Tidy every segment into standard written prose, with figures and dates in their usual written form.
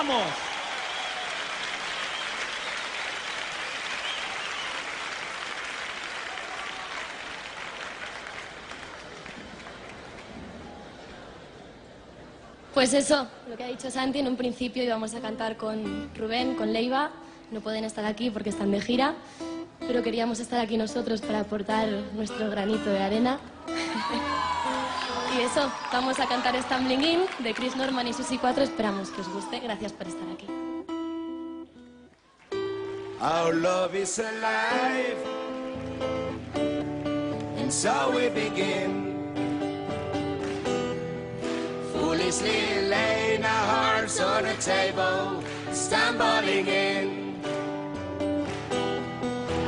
¡Vamos! Pues eso, lo que ha dicho Santi, en un principio íbamos a cantar con Rubén, con Leiva. No pueden estar aquí porque están de gira, pero queríamos estar aquí nosotros para aportar nuestro granito de arena. Y eso, vamos a cantar Stumbling In de Chris Norman y Susi 4. Esperamos que os guste. Gracias por estar aquí. Our love is alive, and so we begin. Foolishly laying our hearts on a table, stumbling in.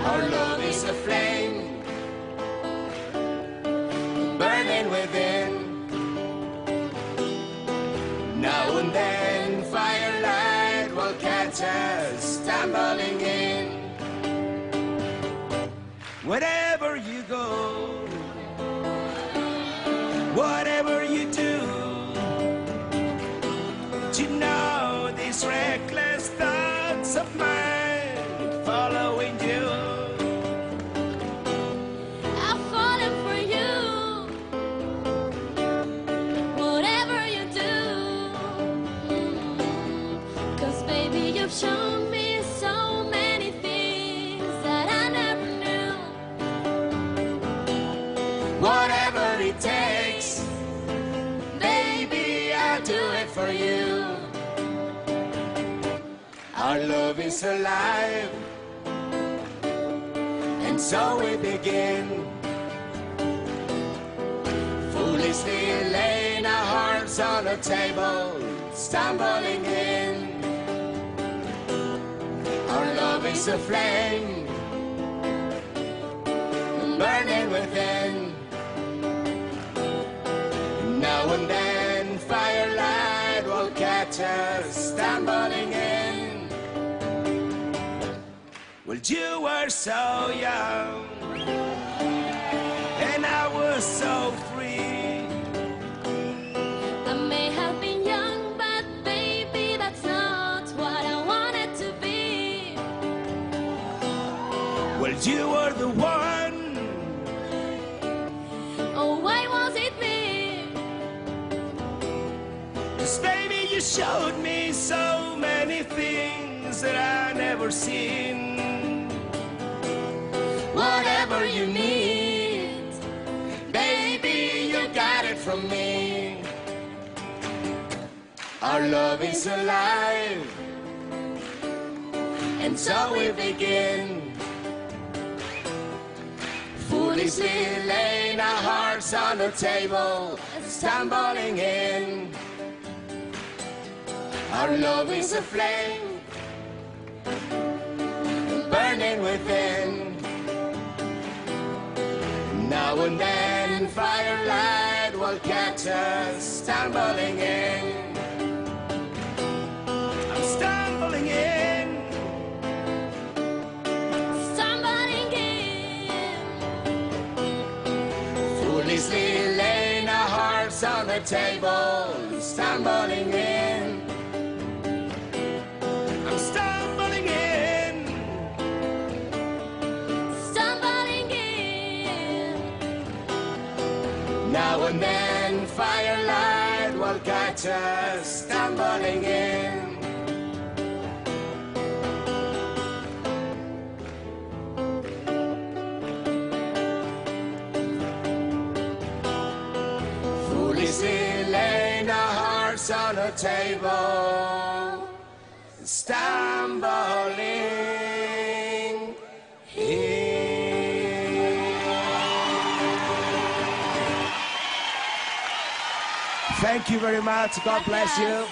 Our love is a flame, burning within. Now and then firelight will catch us stumbling in. Wherever you go, whatever you do, you know these reckless thoughts of mine following you. I'm falling for you, whatever you do. 'Cause baby, you've shown me so many things that I never knew. Whatever it takes, baby, I'll do it for you. Our love is alive, and so we begin. Foolishly laying our hearts on the table, stumbling in. Our love is a flame, burning within. Now and then firelight will catch us stumbling in. Well, you were so young, and I was so free. I may have been young, but baby, that's not what I wanted to be. Well, you were the one. Oh, why was it me? 'Cause baby, you showed me so many things that I never seen. Whatever you need, baby, you got it from me. Our love is alive, and so we begin. Foolishly laying our hearts on the table, stumbling in. Our love is a flame, burning within. Now and then firelight will catch us stumbling in. I'm stumbling in. Stumbling in. Foolishly laying our hearts on the table, stumbling in. I'm stumbling in. Stumbling in. Now and then firelight will catch us stumbling in. Foolishly laying our hearts on the table, stumbling in. Thank you very much. God bless you.